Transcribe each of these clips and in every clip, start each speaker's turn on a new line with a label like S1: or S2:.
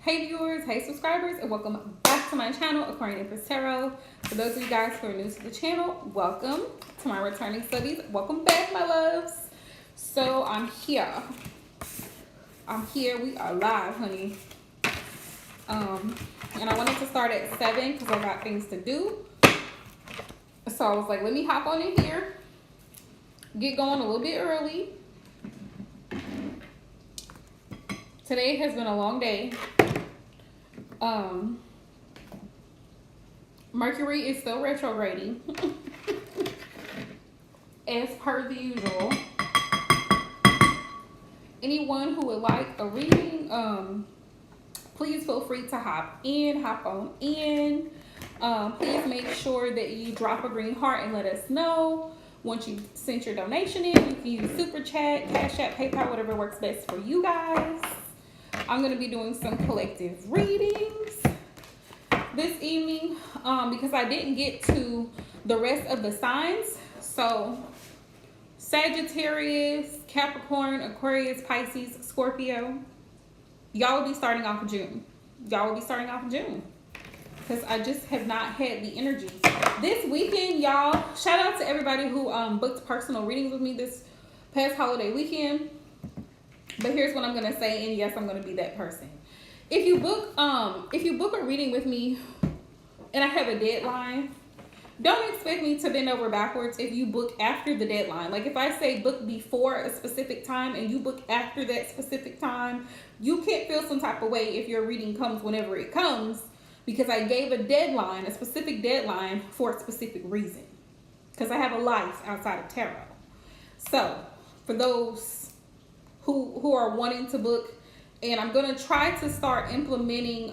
S1: Hey viewers, hey subscribers, and welcome back to my channel, Aquarian Empress Tarot. For those of you guys who are new to the channel, welcome. To my returning studies, welcome back, my loves. So I'm here. We are live, honey. And I wanted to start at 7 because I got things to do. So I was like, let me hop on in here, get going a little bit early. Today has been a long day. Mercury is still retrograding as per the usual. Anyone who would like a reading, please feel free to hop on in. Please make sure that you drop a green heart and let us know once you sent your donation in. You can use Super Chat, Cash App, PayPal, whatever works best for you guys. I'm going to be doing some collective readings this evening because I didn't get to the rest of the signs. So Sagittarius, Capricorn, Aquarius, Pisces, Scorpio, y'all will be starting off June. Because I just have not had the energy. This weekend, y'all, shout out to everybody who booked personal readings with me this past holiday weekend. But here's what I'm gonna say, and yes, I'm gonna be that person. If you book a reading with me and I have a deadline, don't expect me to bend over backwards if you book after the deadline. Like if I say book before a specific time and you book after that specific time, you can't feel some type of way if your reading comes whenever it comes, because I gave a deadline, a specific deadline for a specific reason. Because I have a life outside of tarot. So for those who are wanting to book, and I'm gonna try to start implementing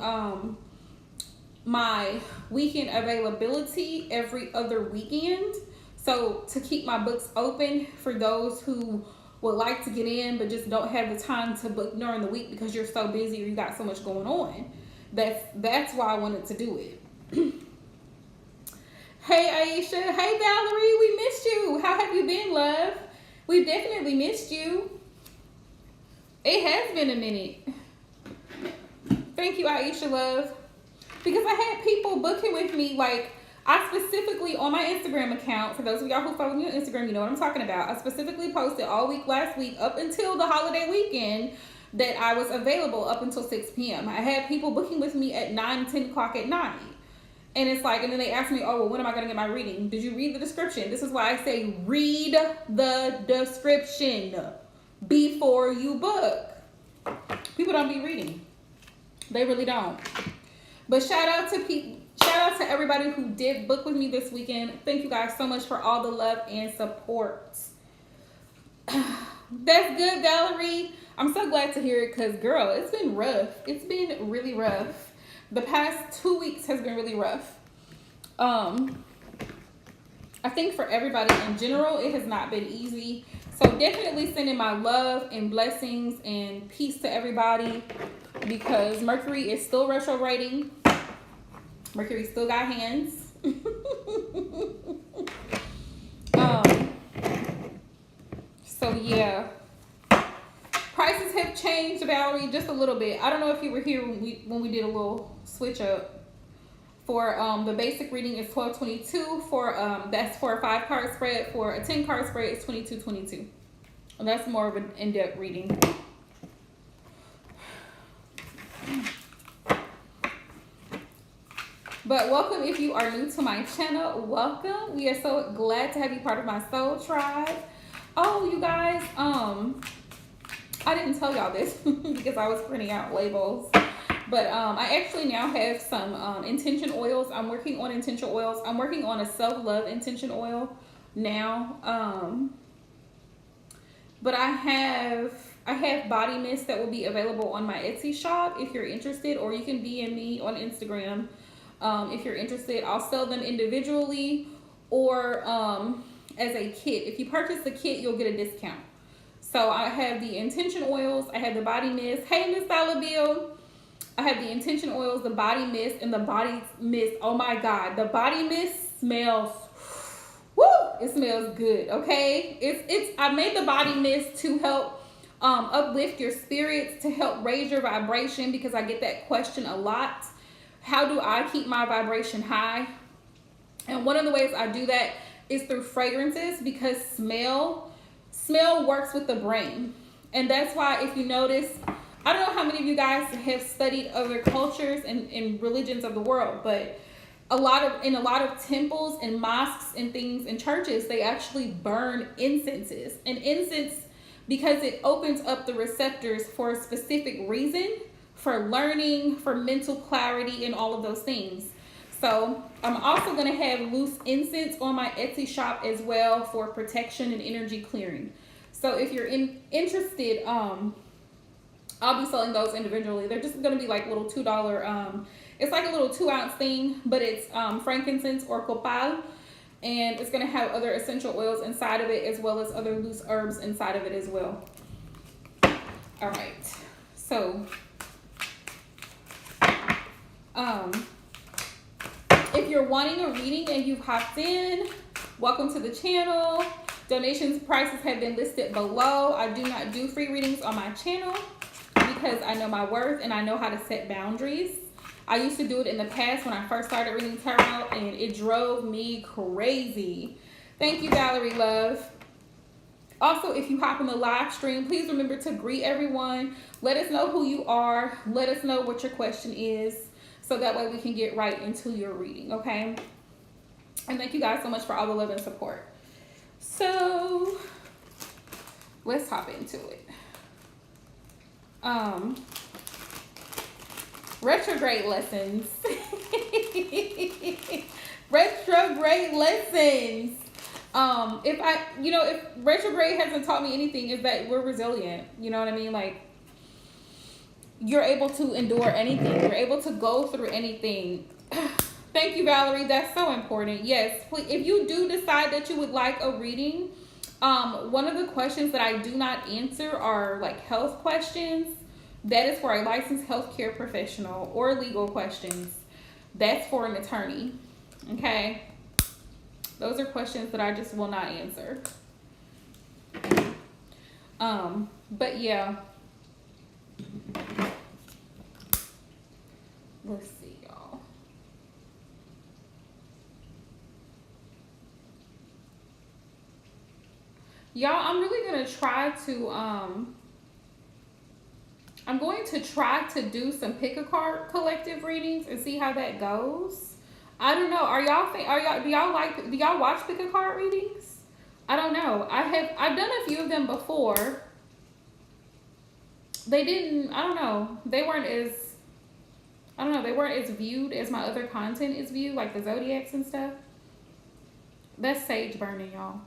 S1: my weekend availability every other weekend, so to keep my books open for those who would like to get in but just don't have the time to book during the week because you're so busy or you got so much going on. That's why I wanted to do it. Hey Aisha, hey Valerie, we missed you. How have you been, love? We definitely missed you. It has been a minute. Thank you, Aisha, love. Because I had people booking with me, like, I specifically, on my Instagram account, for those of y'all who follow me on Instagram, you know what I'm talking about. I specifically posted all week last week up until the holiday weekend that I was available up until 6 p.m. I had people booking with me at 9, 10 o'clock at night. And it's like, and then they asked me, oh, well, when am I going to get my reading? Did you read the description? This is why I say read the description before you book. People don't be reading. They really don't. But shout out to everybody who did book with me this weekend. Thank you guys so much for all the love and support. That's good, Valerie. I'm so glad to hear it because, girl, it's been rough. It's been really rough. The past 2 weeks has been really rough. I think for everybody in general, it has not been easy. So definitely sending my love and blessings and peace to everybody, because Mercury is still retrograding. Mercury still got hands. So yeah. Prices have changed, Valerie, just a little bit. I don't know if you were here when we did a little switch up. For the basic reading is $12.22. For that's for a 5-card spread. For a 10-card spread, it's $22.22. That's more of an in-depth reading. But welcome if you are new to my channel. Welcome. We are so glad to have you part of my soul tribe. Oh, you guys, I didn't tell y'all this because I was printing out labels. But I actually now have some intention oils. I'm working on intention oils. I'm working on a self-love intention oil now. But I have body mist that will be available on my Etsy shop if you're interested, or you can DM me on Instagram if you're interested. I'll sell them individually or as a kit. If you purchase the kit, you'll get a discount. So I have the intention oils. I have the body mist. Hey, Miss Dollar Bill. I have the intention oils, the body mist, and the body mist. Oh my God, the body mist smells, woo, it smells good. Okay, I made the body mist to help uplift your spirits, to help raise your vibration, because I get that question a lot. How do I keep my vibration high? And one of the ways I do that is through fragrances, because smell works with the brain. And that's why, if you notice, I don't know how many of you guys have studied other cultures and religions of the world, but in a lot of temples and mosques and things and churches, they actually burn incenses. And incense, because it opens up the receptors for a specific reason, for learning, for mental clarity, and all of those things. So I'm also going to have loose incense on my Etsy shop as well for protection and energy clearing. So if you're interested, I'll be selling those individually. They're just going to be like little $2. It's like a little 2-ounce thing, but it's frankincense or copal, and it's going to have other essential oils inside of it, as well as other loose herbs inside of it as well. All right. So, if you're wanting a reading and you've hopped in, welcome to the channel. Donations prices have been listed below. I do not do free readings on my channel because I know my worth and I know how to set boundaries. I used to do it in the past when I first started reading tarot, and it drove me crazy. Thank you, Valerie Love. Also, if you hop on the live stream, please remember to greet everyone. Let us know who you are. Let us know what your question is, so that way we can get right into your reading, okay? And thank you guys so much for all the love and support. So, let's hop into it. Retrograde lessons. Retrograde lessons. If retrograde hasn't taught me anything, is that we're resilient. You know what I mean? Like, you're able to endure anything. You're able to go through anything. Thank you, Valerie. That's so important. Yes, please, if you do decide that you would like a reading, one of the questions that I do not answer are like health questions. That is for a licensed healthcare professional, or legal questions. That's for an attorney. Okay? Those are questions that I just will not answer. But yeah. Let's see, y'all. Y'all, I'm really going to try to, I'm going to try to do some pick a card collective readings and see how that goes. I don't know. Do y'all watch pick a card readings? I don't know. I've done a few of them before. I don't know. They weren't as viewed as my other content is viewed, like the zodiacs and stuff. That's sage burning, y'all.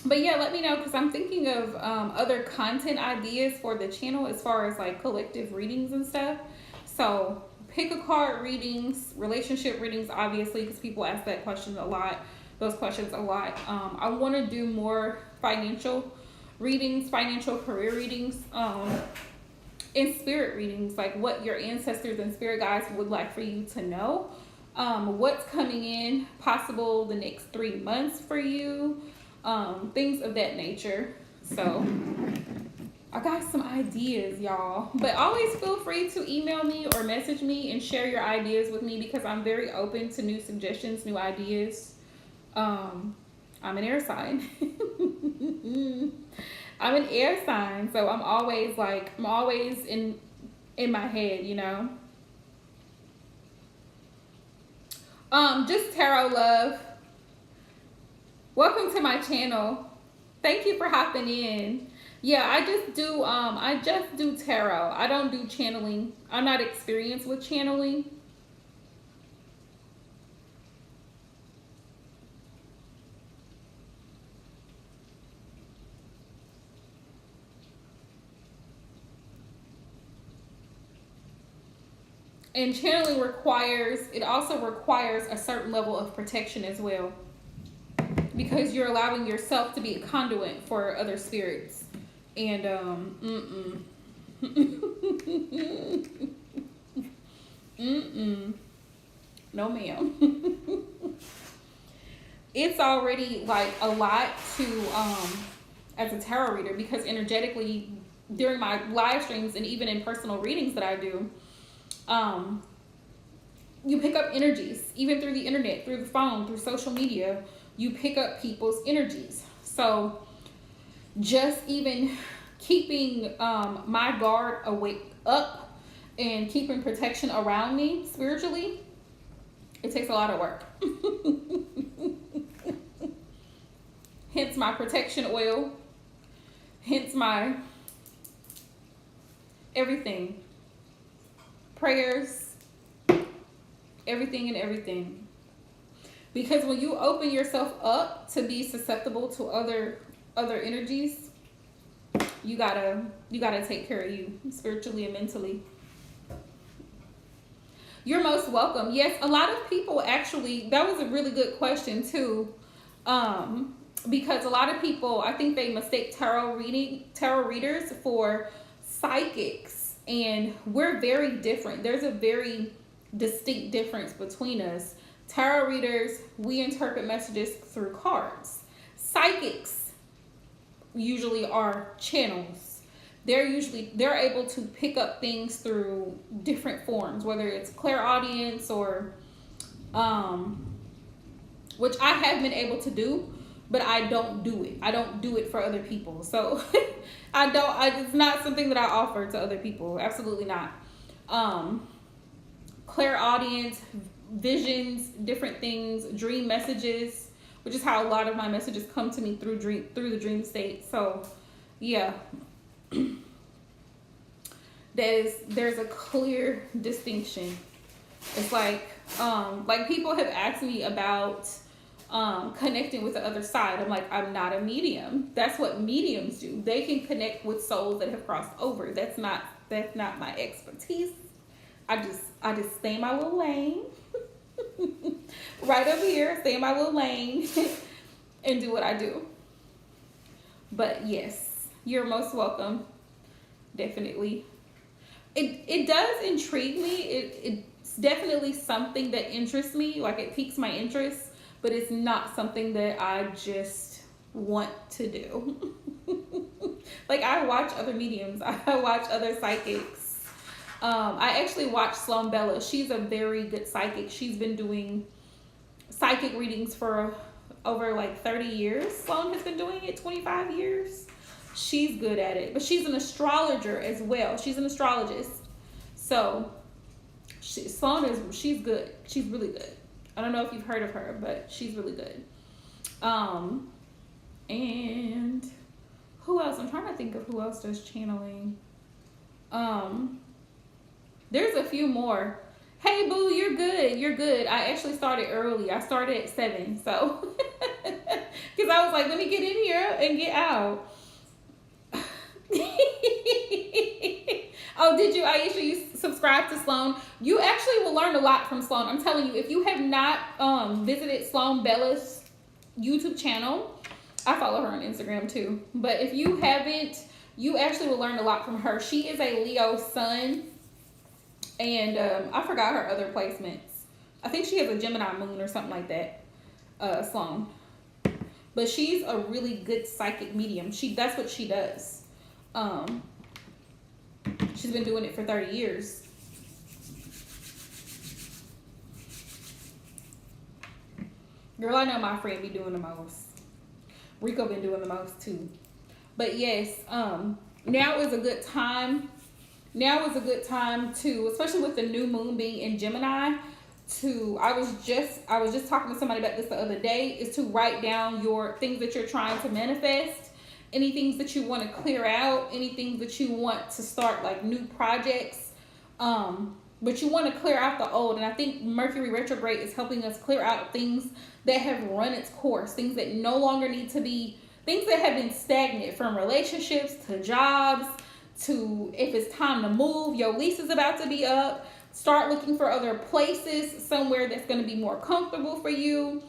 S1: But yeah, let me know, because I'm thinking of other content ideas for the channel as far as like collective readings and stuff. So pick a card readings, relationship readings, obviously, because people ask that question a lot, those questions a lot. I want to do more financial readings, financial career readings, and spirit readings, like what your ancestors and spirit guides would like for you to know. What's coming in possible the next 3 months for you. Things of that nature. So I got some ideas, y'all, but always feel free to email me or message me and share your ideas with me, because I'm very open to new suggestions, new ideas. I'm an air sign. I'm an air sign, so I'm always in my head, you know. Just tarot love. Welcome to my channel. Thank you for hopping in. Yeah, I just do tarot. I don't do channeling. I'm not experienced with channeling. And channeling also requires a certain level of protection as well. because you're allowing yourself to be a conduit for other spirits. And no ma'am. It's already like a lot to as a tarot reader, because energetically during my live streams and even in personal readings that I do, you pick up energies, even through the internet, through the phone, through social media. You pick up people's energies. So just even keeping my guard up and keeping protection around me spiritually, it takes a lot of work. Hence my protection oil. Hence my everything. Prayers. Everything and everything. Because when you open yourself up to be susceptible to other energies, you gotta take care of you spiritually and mentally. You're most welcome. Yes, a lot of people actually, that was a really good question too. Because a lot of people, I think they mistake tarot readers for psychics, and we're very different. There's a very distinct difference between us. Tarot readers, we interpret messages through cards. Psychics usually are channels. They're able to pick up things through different forms, whether it's clairaudience or which I have been able to do, but I don't do it. I don't do it for other people. So it's not something that I offer to other people. Absolutely not. Clairaudience, visions, different things, dream messages, which is how a lot of my messages come to me through the dream state. So yeah. There's a clear distinction. It's like people have asked me about connecting with the other side. I'm like, I'm not a medium. That's what mediums do. They can connect with souls that have crossed over. That's not my expertise. I just stay in my little lane. Right over here, stay in my little lane and do what I do. But yes, you're most welcome. Definitely. It does intrigue me. It's definitely something that interests me. Like, it piques my interest, but it's not something that I just want to do. Like, I watch other mediums. I watch other psychics. I actually watch Sloan Bella. She's a very good psychic. She's been doing psychic readings for over like 30 years. Sloan has been doing it 25 years. She's good at it, but she's an astrologer as well. She's an astrologist. So Sloan she's good. She's really good. I don't know if you've heard of her, but she's really good. And who else? I'm trying to think of who else does channeling. There's a few more. Hey boo, you're good. You're good. I actually started early. I started at 7. So, because I was like, let me get in here and get out. Oh, did you, Aisha, you subscribe to Sloan? You actually will learn a lot from Sloan. I'm telling you, if you have not visited Sloan Bella's YouTube channel, I follow her on Instagram too. But if you haven't, you actually will learn a lot from her. She is a Leo sun. And I forgot her other placements. I think she has a Gemini moon or something like that. Sloan. But she's a really good psychic medium. That's what she does. She's been doing it for 30 years. Girl, I know my friend be doing the most. Rico been doing the most too. But yes, now is a good time. Now is a good time to, especially with the new moon being in Gemini, I was just talking to somebody about this the other day, is to write down your things that you're trying to manifest, any things that you want to clear out, any things that you want to start, like new projects, but you want to clear out the old. And I think Mercury retrograde is helping us clear out things that have run its course, things that no longer need to be, things that have been stagnant, from relationships to jobs to, if it's time to move, your lease is about to be up, start looking for other places, somewhere that's going to be more comfortable for you.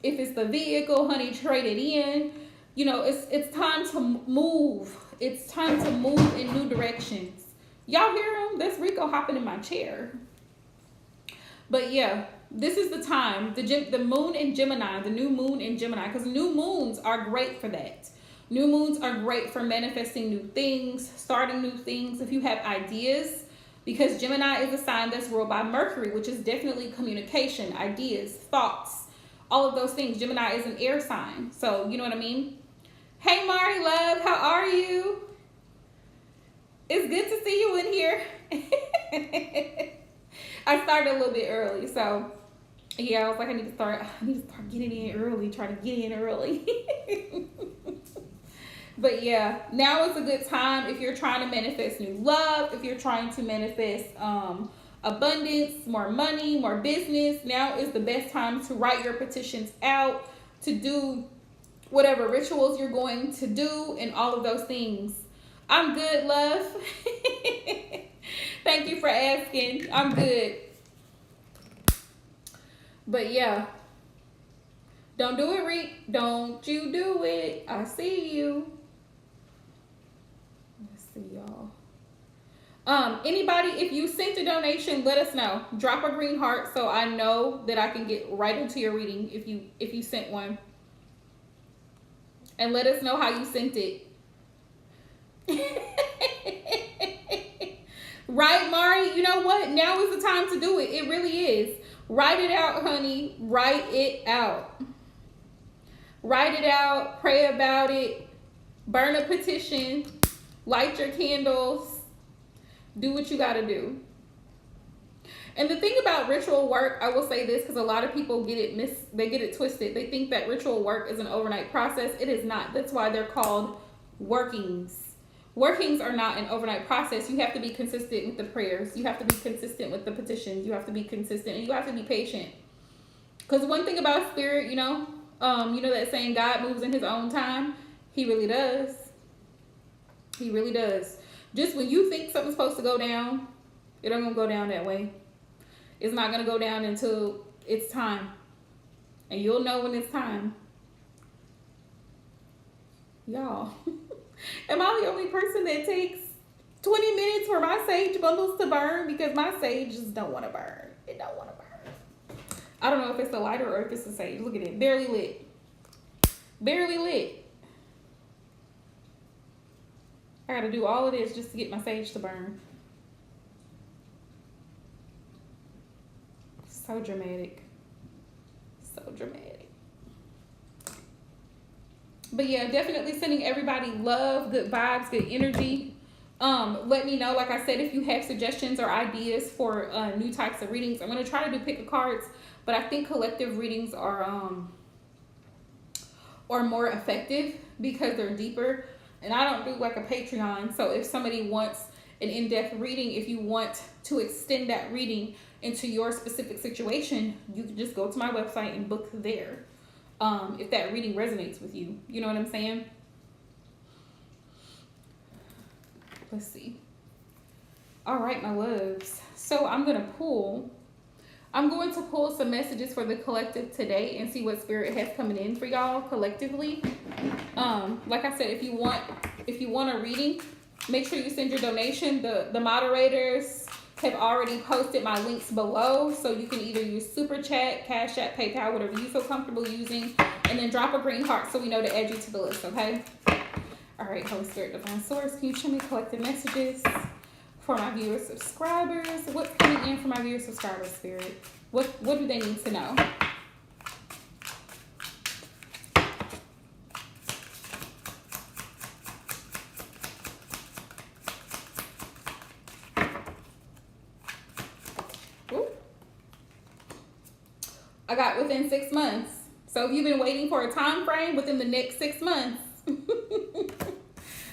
S1: If it's the vehicle, honey, trade it in. You know, it's time to move. It's time to move in new directions. Y'all hear him? That's Rico hopping in my chair. But yeah, this is the time. The moon in Gemini, the new moon in Gemini, because new moons are great for that. New moons are great for manifesting new things, starting new things. If you have ideas, because Gemini is a sign that's ruled by Mercury, which is definitely communication, ideas, thoughts, all of those things. Gemini is an air sign. So, you know what I mean? Hey, Mari, love, how are you? It's good to see you in here. I started a little bit early, so yeah, I was like, I need to start getting in early, try to get in early. But yeah, now is a good time if you're trying to manifest new love, if you're trying to manifest abundance, more money, more business. Now is the best time to write your petitions out, to do whatever rituals you're going to do, and all of those things. I'm good, love. Thank you for asking. I'm good. But yeah, don't do it, Reek. Don't you do it. I see you. Let's see, y'all. Anybody, if you sent a donation, let us know. Drop a green heart so I know that I can get right into your reading if you sent one. And let us know how you sent it. Right, Mari? You know what? Now is the time to do it. It really is. Write it out, honey. Write it out. Write it out. Pray about it. Burn a petition. Light your candles. Do what you got to do. And the thing about ritual work, I will say this because a lot of people get it twisted. They think that ritual work is an overnight process. It is not. That's why they're called workings. Workings are not an overnight process. You have to be consistent with the prayers. You have to be consistent with the petitions. You have to be consistent, and you have to be patient. Because one thing about spirit, you know that saying, God moves in his own time. He really does. He really does. Just when you think something's supposed to go down, it don't gonna go down that way. It's not gonna go down until it's time. And you'll know when it's time. Y'all. Am I the only person that takes 20 minutes for my sage bundles to burn? Because my sage just don't want to burn. It don't want to burn. I don't know if it's the lighter or if it's the sage. Look at it. Barely lit. Barely lit. I got to do all of this just to get my sage to burn. So dramatic. So dramatic. But yeah, definitely sending everybody love, good vibes, good energy. Let me know, like I said, if you have suggestions or ideas for new types of readings. I'm going to try to do pick a cards, but I think collective readings are more effective because they're deeper. And I don't do like a Patreon. So if somebody wants an in-depth reading, if you want to extend that reading into your specific situation, you can just go to my website and book there. If that reading resonates with you. You know what I'm saying? Let's see. All right, my loves. So I'm going to pull some messages for the collective today and see what spirit has coming in for y'all collectively. Like I said, if you want a reading, make sure you send your donation. The moderators have already posted my links below, so you can either use Super Chat, Cash App, PayPal, whatever you feel comfortable using, and then drop a green heart so we know to add you to the list, okay? All right, Holy Spirit, Divine Source, can you show me collective messages for my viewers, subscribers? What's coming in for my viewers, subscribers, Spirit? What do they need to know? I got within 6 months. So if you've been waiting for a time frame, within the next 6 months.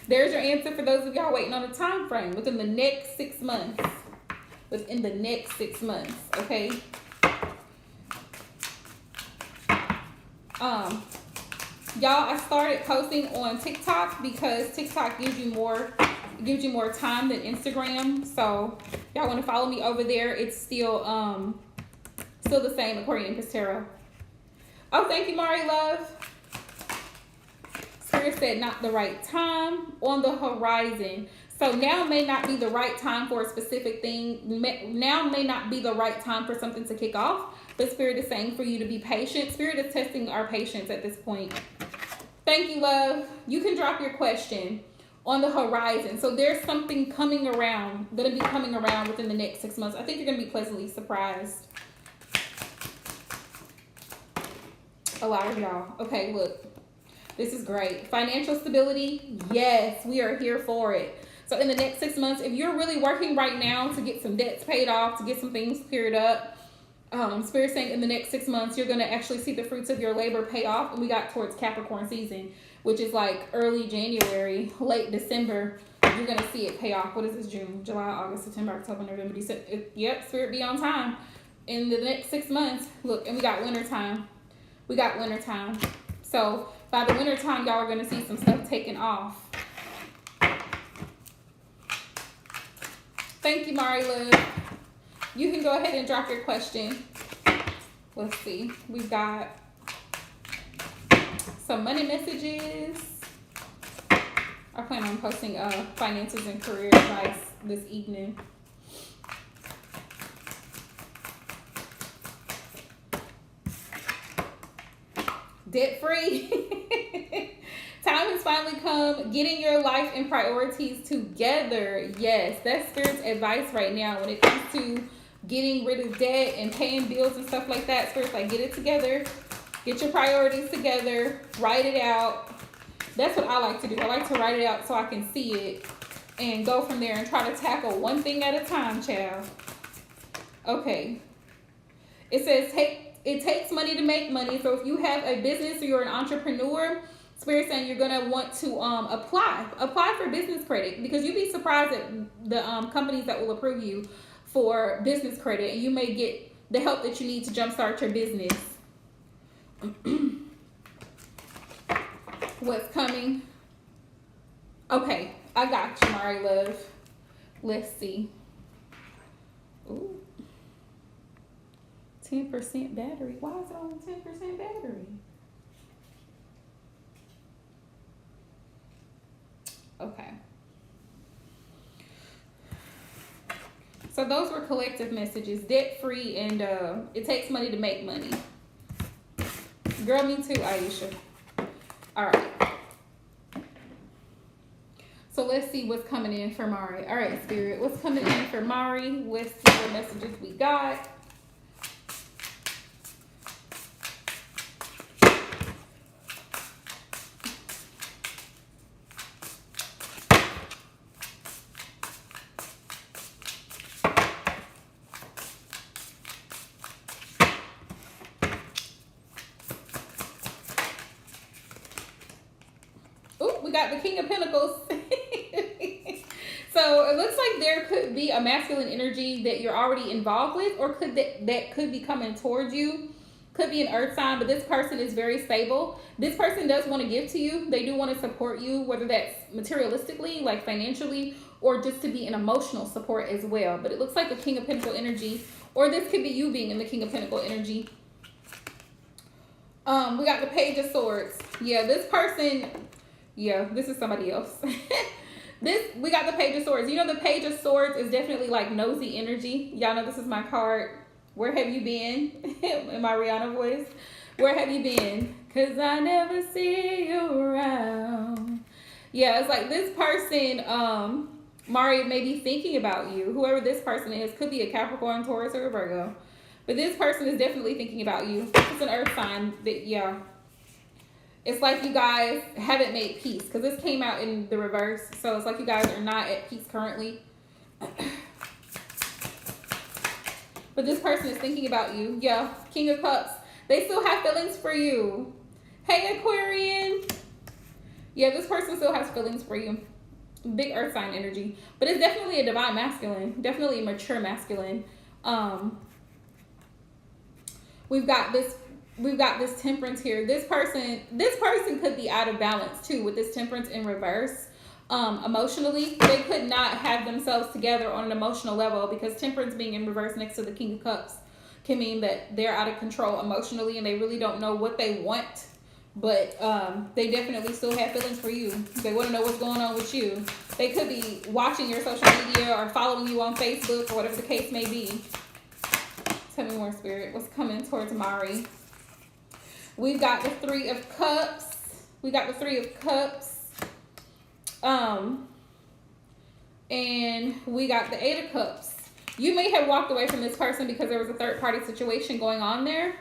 S1: There's your answer for those of y'all waiting on a time frame. Within the next 6 months. Within the next 6 months. Okay. Y'all, I started posting on TikTok because TikTok gives you more time than Instagram. So y'all want to follow me over there. It's still the same, Aquarian Pistero. Oh, thank you, Mari Love. Spirit said not the right time, on the horizon. So now may not be the right time for a specific thing. Now may not be the right time for something to kick off. But Spirit is saying for you to be patient. Spirit is testing our patience at this point. Thank you, love. You can drop your question. On the horizon. So there's something coming around, going to be coming around within the next 6 months. I think you're going to be pleasantly surprised. A lot of y'all. Okay, look. This is great. Financial stability. Yes, we are here for it. So in the next 6 months, if you're really working right now to get some debts paid off, to get some things cleared up, Spirit saying in the next 6 months, you're going to actually see the fruits of your labor pay off. And we got towards Capricorn season, which is like early January, late December. You're going to see it pay off. What is this? June, July, August, September, October, November, December. Yep, Spirit be on time. In the next 6 months, look, and we got winter time. We got winter time. So by the winter time, y'all are going to see some stuff taken off. Thank you, Mari Love. You can go ahead and drop your question. Let's see. We've got some money messages. I plan on posting finances and career advice this evening. Debt free. Time has finally come. Getting your life and priorities together. Yes, that's Spirit's advice right now when it comes to getting rid of debt and paying bills and stuff like that. Spirit's like, get it together. Get your priorities together. Write it out. That's what I like to do. I like to write it out so I can see it and go from there and try to tackle one thing at a time, child. Okay. It says, it takes money to make money. So if you have a business or you're an entrepreneur, Spirit saying you're going to want to apply for business credit, because you'd be surprised at the companies that will approve you for business credit, and you may get the help that you need to jumpstart your business. What's coming? Okay, I got you, Mari Love. Let's see. Ooh. 10% battery. Why is it on 10% battery? Okay. So those were collective messages. Debt free and it takes money to make money. Girl, me too, Aisha. All right. So let's see what's coming in for Mari. All right, Spirit. What's coming in for Mari? Let's see what messages we got. We got the King of Pentacles. So it looks like there could be a masculine energy that you're already involved with, or that could be coming towards you. Could be an earth sign, but this person is very stable. This person does want to give to you. They do want to support you, whether that's materialistically, like financially, or just to be an emotional support as well. But it looks like the King of Pentacle energy, or this could be you being in the King of Pentacle energy. We got the Page of Swords. Yeah, this person... Yeah, this is somebody else. We got the Page of Swords. You know, the Page of Swords is definitely like nosy energy. Y'all know this is my card. Where have you been? In my Rihanna voice. Where have you been? 'Cause I never see you around. Yeah, it's like this person, Mari may be thinking about you. Whoever this person is, could be a Capricorn, Taurus, or a Virgo. But this person is definitely thinking about you. It's an earth sign that, yeah. It's like you guys haven't made peace, because this came out in the reverse. So it's like you guys are not at peace currently. But this person is thinking about you. Yeah, King of Cups. They still have feelings for you. Hey, Aquarian. Yeah, this person still has feelings for you. Big earth sign energy. But it's definitely a divine masculine. Definitely a mature masculine. We've got this Temperance here. This person could be out of balance too with this Temperance in reverse. Emotionally, they could not have themselves together on an emotional level, because Temperance being in reverse next to the King of Cups can mean that they're out of control emotionally and they really don't know what they want. But they definitely still have feelings for you. They want to know what's going on with you. They could be watching your social media or following you on Facebook or whatever the case may be. Tell me more, Spirit. What's coming towards Mari? We've got the Three of Cups. We got the Three of Cups. And we got the Eight of Cups. You may have walked away from this person because there was a third party situation going on there.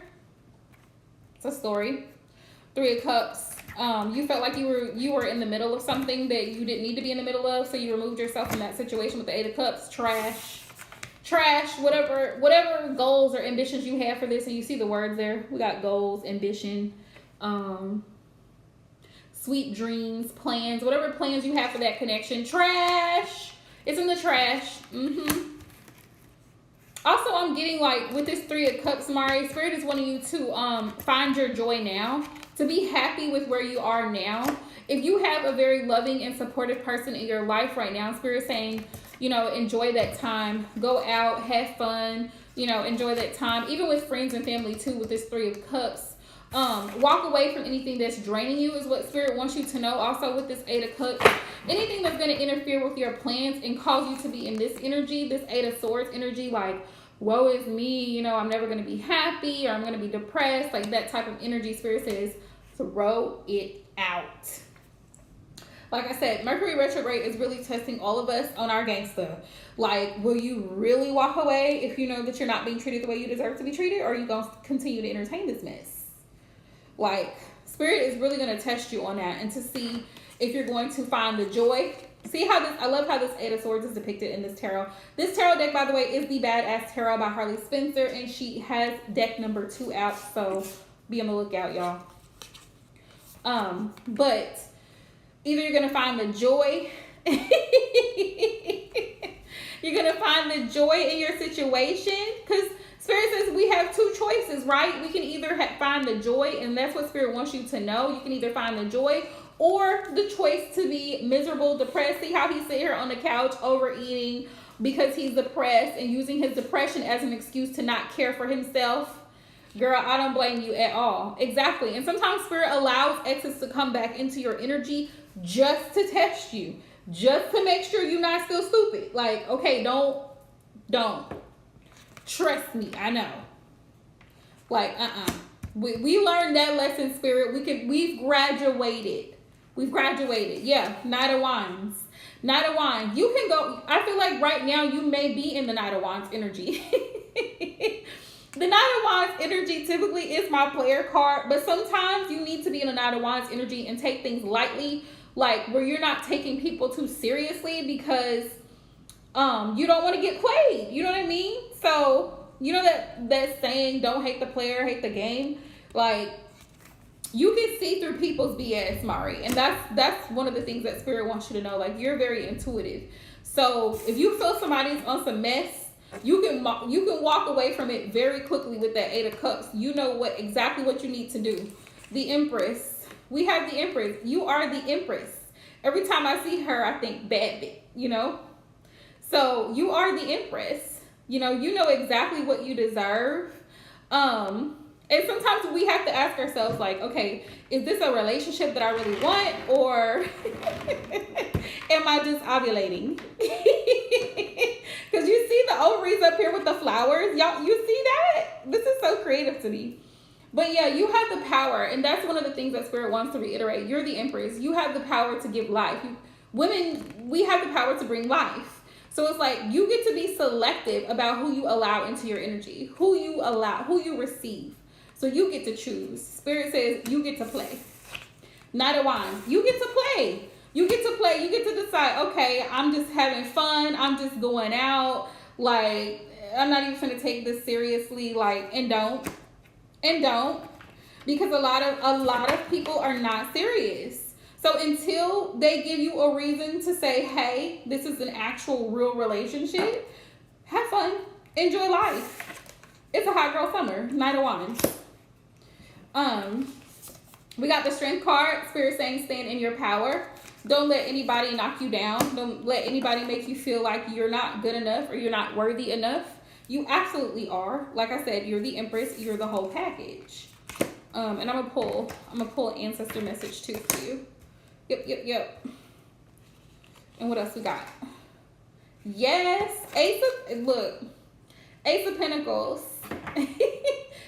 S1: It's a story. Three of Cups. You felt like you were in the middle of something that you didn't need to be in the middle of, so you removed yourself from that situation with the Eight of Cups. Trash, whatever goals or ambitions you have for this, and you see the words there. We got goals, ambition, sweet dreams, plans, whatever plans you have for that connection. Trash. It's in the trash. Also, I'm getting like with this Three of Cups, Mari, Spirit is wanting you to find your joy now, to be happy with where you are now. If you have a very loving and supportive person in your life right now, Spirit is saying, you know, enjoy that time. Go out, have fun, you know, enjoy that time. Even with friends and family too, with this Three of Cups. Walk away from anything that's draining you is what Spirit wants you to know. Also with this Eight of Cups, anything that's going to interfere with your plans and cause you to be in this energy, this Eight of Swords energy, like, woe is me, you know, I'm never going to be happy, or I'm going to be depressed, like that type of energy, Spirit says, throw it out. Like I said, Mercury retrograde is really testing all of us on our gangsta. Like, will you really walk away if you know that you're not being treated the way you deserve to be treated, or are you going to continue to entertain this mess? Like, Spirit is really going to test you on that, and to see if you're going to find the joy. See how this, I love how this Eight of Swords is depicted in this tarot. This tarot deck, by the way, is the Badass Tarot by Harley Spencer, and she has deck number 2 out, so be on the lookout, y'all. But either you're going to find the joy, you're going to find the joy in your situation, because Spirit says we have two choices, right? We can either find the joy, and that's what Spirit wants you to know. You can either find the joy or the choice to be miserable, depressed. See how he's sitting here on the couch overeating because he's depressed and using his depression as an excuse to not care for himself. Girl, I don't blame you at all. Exactly. And sometimes Spirit allows exes to come back into your energy just to test you, just to make sure you're not still stupid. Like, okay, don't. Trust me, I know. Like, we learned that lesson, Spirit. We've graduated. We've graduated. Yeah, Knight of Wands. Knight of Wands. You can go, I feel like right now you may be in the Knight of Wands energy. The Knight of Wands energy typically is my player card, but sometimes you need to be in the Knight of Wands energy and take things lightly, like where you're not taking people too seriously, because you don't want to get played. You know what I mean? So, you know that saying, don't hate the player, hate the game? Like, you can see through people's BS, Mari. And that's one of the things that Spirit wants you to know. Like, you're very intuitive. So, if you feel somebody's on some mess, you can walk away from it very quickly with that Eight of Cups. You know exactly what you need to do. The Empress. We have the Empress. You are the Empress. Every time I see her, I think bad bitch, you know? So, you are the Empress. You know exactly what you deserve. And sometimes we have to ask ourselves, like, okay, is this a relationship that I really want, or am I just ovulating? Because you see the ovaries up here with the flowers. Y'all, you see that? This is so creative to me. But yeah, you have the power, and that's one of the things that Spirit wants to reiterate. You're the Empress. You have the power to give life. Women, we have the power to bring life. So it's like you get to be selective about who you allow into your energy, who you allow, who you receive. So you get to choose. Spirit says you get to play. Knight of Wands, you get to play. You get to play. You get to decide, okay, I'm just having fun. I'm just going out. Like, I'm not even going to take this seriously. Like, and don't. Because a lot of people are not serious. So until they give you a reason to say, hey, this is an actual real relationship, have fun. Enjoy life. It's a hot girl summer. Knight of Wands. We got the Strength card. Spirit saying stand in your power. Don't let anybody knock you down. Don't let anybody make you feel like you're not good enough or you're not worthy enough. You absolutely are. Like I said, you're the Empress. You're the whole package. And I'm gonna pull an ancestor message too for you. Yep. And what else we got? Yes, Ace of Pentacles.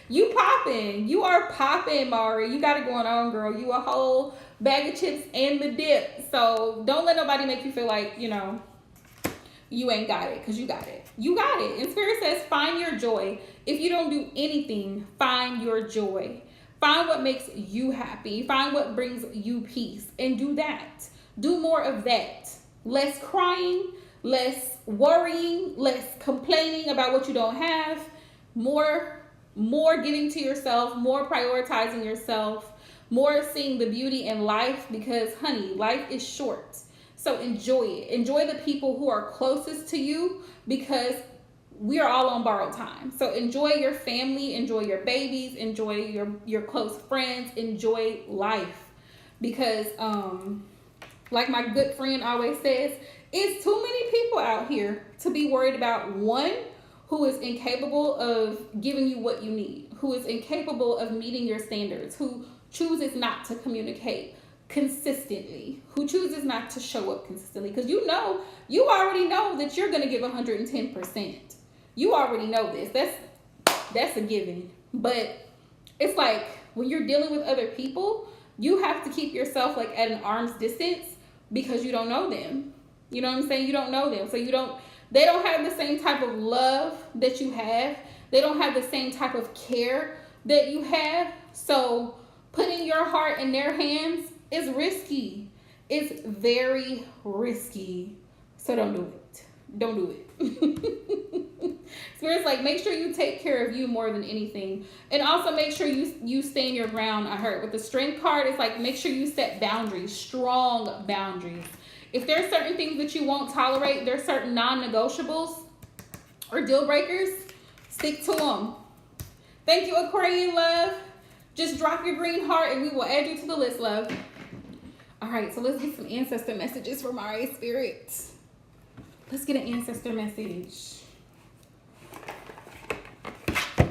S1: You popping. You are popping, Mari. You got it going on, girl. You a whole bag of chips and the dip. So don't let nobody make you feel like, you know, you ain't got it, because you got it. You got it. And Spirit says, find your joy. If you don't do anything, find your joy. Find what makes you happy. Find what brings you peace. And do that. Do more of that. Less crying, less worrying, less complaining about what you don't have. More giving to yourself, more prioritizing yourself, more seeing the beauty in life, because honey, life is short. So enjoy it. Enjoy the people who are closest to you, because we are all on borrowed time. So enjoy your family, enjoy your babies, enjoy your close friends, enjoy life. Because like my good friend always says, it's too many people out here to be worried about one who is incapable of giving you what you need, who is incapable of meeting your standards, who chooses not to communicate consistently, who chooses not to show up consistently. Because you already know that you're going to give 110%. You already know this. That's a given. But it's like when you're dealing with other people, you have to keep yourself like at an arm's distance, because you don't know them. You know what I'm saying? You don't know them. So they don't have the same type of love that you have. They don't have the same type of care that you have. So putting your heart in their hands is risky. It's very risky. So don't do it. Don't do it. Spirit's like, make sure you take care of you more than anything. And also make sure you stand your ground. I heard with the Strength card, it's like, make sure you set boundaries, strong boundaries. If there's certain things that you won't tolerate, there's certain non-negotiables or deal breakers, stick to them. Thank you, Aquarian love. Just drop your green heart and we will add you to the list, love. All right, so let's get some ancestor messages from our Spirit. Let's get an ancestor message.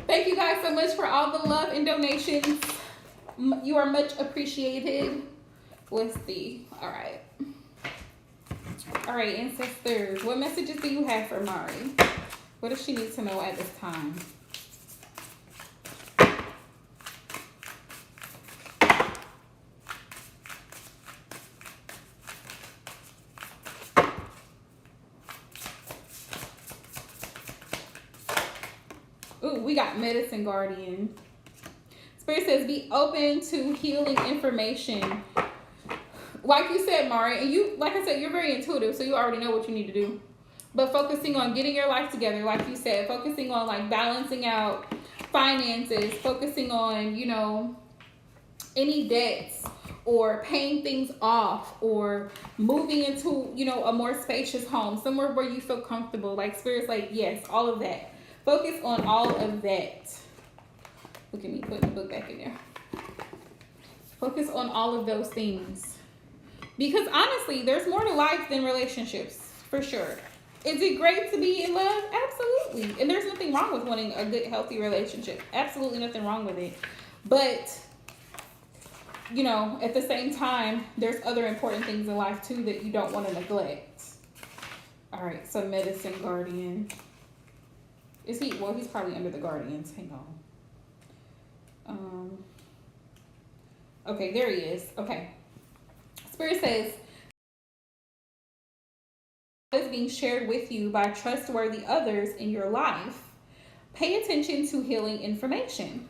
S1: Thank you guys so much for all the love and donations. You are much appreciated. Let's see. All right. All right, ancestors. What messages do you have for Mari? What does she need to know at this time? Ooh, we got Medicine Guardian. Spirit says, be open to healing information. Like you said, Mari, and you, like I said, you're very intuitive, so you already know what you need to do. But focusing on getting your life together, like you said, focusing on like balancing out finances, focusing on, you know, any debts or paying things off or moving into, you know, a more spacious home, somewhere where you feel comfortable. Like Spirit's like, yes, all of that. Focus on all of that. Look at me putting the book back in there. Focus on all of those things. Because honestly, there's more to life than relationships, for sure. Is it great to be in love? Absolutely. And there's nothing wrong with wanting a good, healthy relationship. Absolutely nothing wrong with it. But, you know, at the same time, there's other important things in life, too, that you don't want to neglect. All right, so Medicine Guardian. Is he? Well, he's probably under the Guardians. Hang on. Okay, there he is. Okay. Spirit says, is being shared with you by trustworthy others in your life. Pay attention to healing information.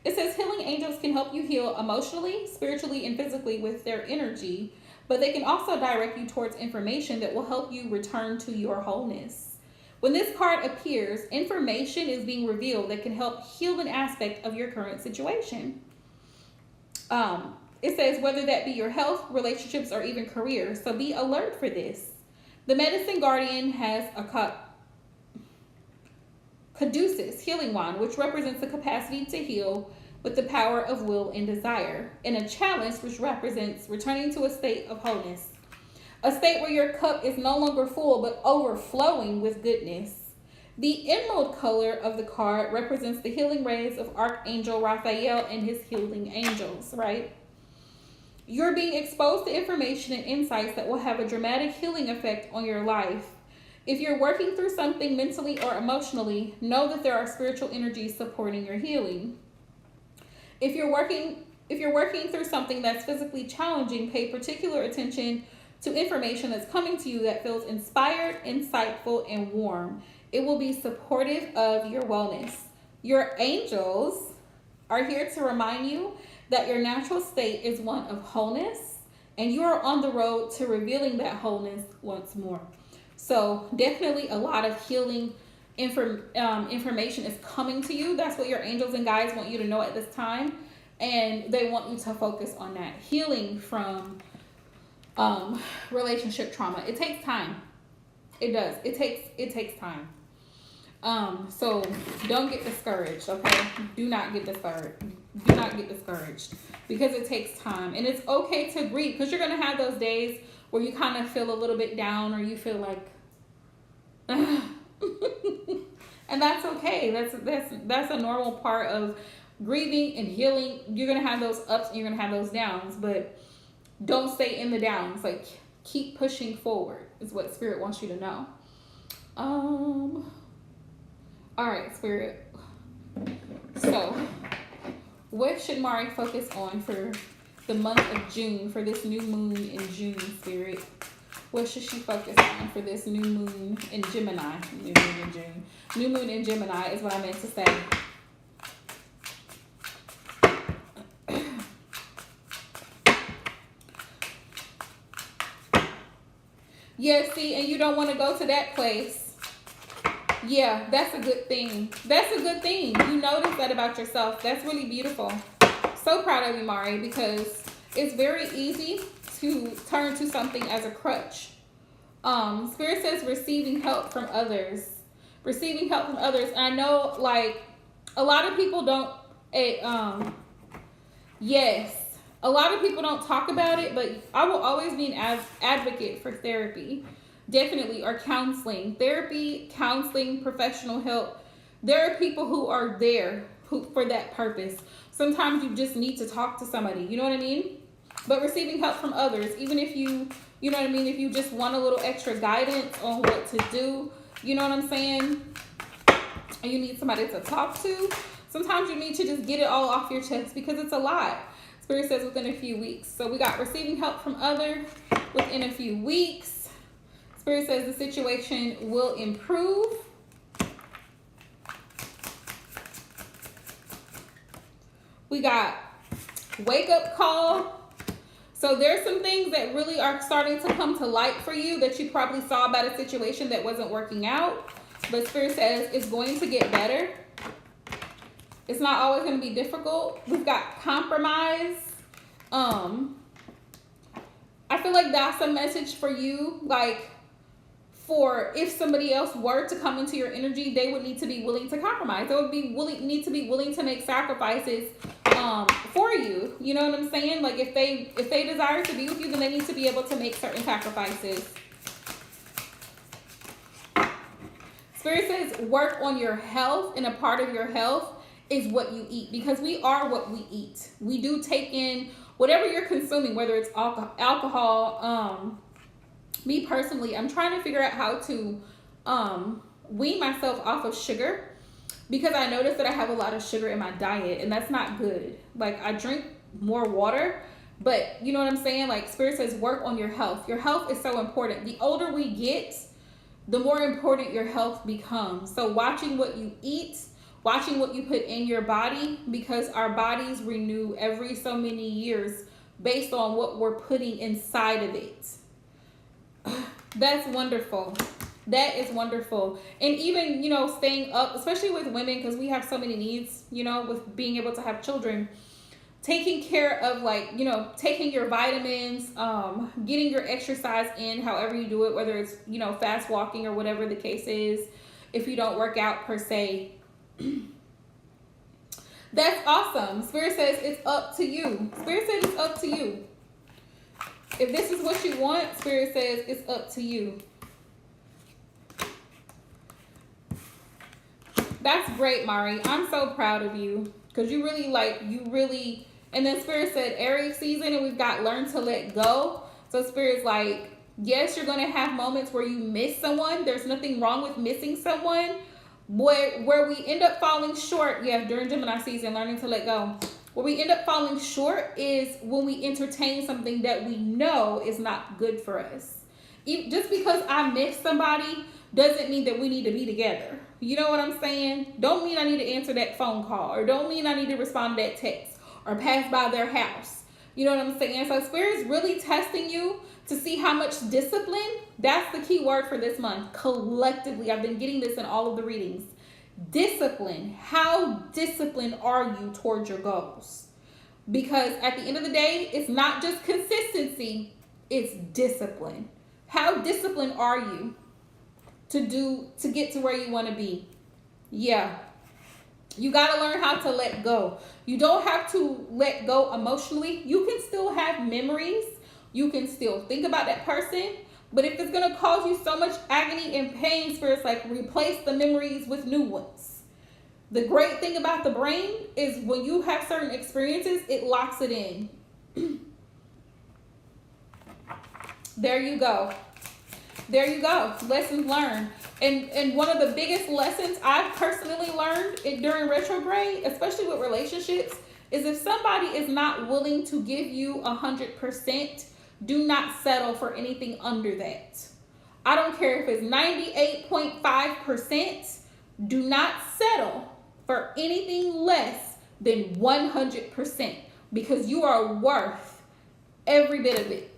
S1: It says healing angels can help you heal emotionally, spiritually, and physically with their energy, but they can also direct you towards information that will help you return to your wholeness. When this card appears, information is being revealed that can help heal an aspect of your current situation. It says whether that be your health, relationships, or even career. So be alert for this. The Medicine Guardian has a caduceus, healing wand, which represents the capacity to heal with the power of will and desire, and a chalice, which represents returning to a state of wholeness. A state where your cup is no longer full, but overflowing with goodness. The emerald color of the card represents the healing rays of Archangel Raphael and his healing angels, right? You're being exposed to information and insights that will have a dramatic healing effect on your life. If you're working through something mentally or emotionally, know that there are spiritual energies supporting your healing. If you're working through something that's physically challenging, pay particular attention to information that's coming to you that feels inspired, insightful, and warm. It will be supportive of your wellness. Your angels are here to remind you that your natural state is one of wholeness, and you are on the road to revealing that wholeness once more. So definitely a lot of healing information is coming to you. That's what your angels and guides want you to know at this time. And they want you to focus on that healing from relationship trauma. It takes time. It does. It takes time. So don't get discouraged, okay? Do not get discouraged. Do not get discouraged because it takes time. And it's okay to grieve, because you're going to have those days where you kind of feel a little bit down, or you feel like and that's okay. That's a normal part of grieving and healing. You're going to have those ups and you're going to have those downs, but don't stay in the downs. Like, keep pushing forward is what Spirit wants you to know. All right, Spirit. So, what should Mari focus on for the month of June, for this new moon in June, Spirit? What should she focus on for this new moon in Gemini? New moon in June. New moon in Gemini is what I meant to say. Yeah, see, and you don't want to go to that place. Yeah, that's a good thing. That's a good thing. You notice that about yourself. That's really beautiful. So proud of you, Mari, because it's very easy to turn to something as a crutch. Spirit says receiving help from others. Receiving help from others. And I know, like, a lot of people don't, yes, a lot of people don't talk about it, but I will always be an advocate for therapy. Definitely, or counseling. Therapy, counseling, professional help. There are people who are there for that purpose. Sometimes you just need to talk to somebody. You know what I mean? But receiving help from others, even if you know what I mean? If you just want a little extra guidance on what to do, you know what I'm saying? And you need somebody to talk to. Sometimes you need to just get it all off your chest because it's a lot. Spirit says within a few weeks. So we got receiving help from others within a few weeks. Spirit says the situation will improve. We got wake up call. So there's some things that really are starting to come to light for you that you probably saw about a situation that wasn't working out. But Spirit says it's going to get better. It's not always going to be difficult. We've got compromise. I feel like that's a message for you. Like, for if somebody else were to come into your energy, they would need to be willing to compromise. They would need to be willing to make sacrifices for you. You know what I'm saying? Like, if they desire to be with you, then they need to be able to make certain sacrifices. Spirit says work on your health, and a part of your health is what you eat, because we are what we eat. We do take in whatever you're consuming, whether it's alcohol. Me personally, I'm trying to figure out how to wean myself off of sugar, because I noticed that I have a lot of sugar in my diet, and that's not good. Like, I drink more water, but you know what I'm saying? Like, Spirit says work on your health. Your health is so important. The older we get, the more important your health becomes. So watching what you eat, watching what you put in your body, because our bodies renew every so many years based on what we're putting inside of it. That's wonderful. That is wonderful. And even, staying up, especially with women, because we have so many needs, with being able to have children, taking care of, taking your vitamins, getting your exercise in, however you do it, whether it's, fast walking or whatever the case is, if you don't work out per se. That's awesome. Spirit says it's up to you. Spirit says it's up to you. If this is what you want, Spirit says it's up to you. That's great, Mari. I'm so proud of you. Because you really, and then Spirit said Aries season, and we've got learn to let go. So Spirit's like, yes, you're going to have moments where you miss someone. There's nothing wrong with missing someone. Where we end up falling short, yeah, during Gemini season, learning to let go. Where we end up falling short is when we entertain something that we know is not good for us. Just because I miss somebody doesn't mean that we need to be together. You know what I'm saying? Don't mean I need to answer that phone call, or don't mean I need to respond to that text or pass by their house. You know what I'm saying? So Spirit's really testing you to see how much discipline. That's the key word for this month. Collectively, I've been getting this in all of the readings. Discipline. How disciplined are you towards your goals? Because at the end of the day, it's not just consistency, it's discipline. How disciplined are you to get to where you want to be? Yeah. You got to learn how to let go. You don't have to let go emotionally. You can still have memories. You can still think about that person. But if it's going to cause you so much agony and pain, Spirit's like, replace the memories with new ones. The great thing about the brain is when you have certain experiences, it locks it in. There you go. There you go. Lessons learned. And one of the biggest lessons I've personally learned during retrograde, especially with relationships, is if somebody is not willing to give you 100%, do not settle for anything under that. I don't care if it's 98.5%. Do not settle for anything less than 100%, because you are worth every bit of it.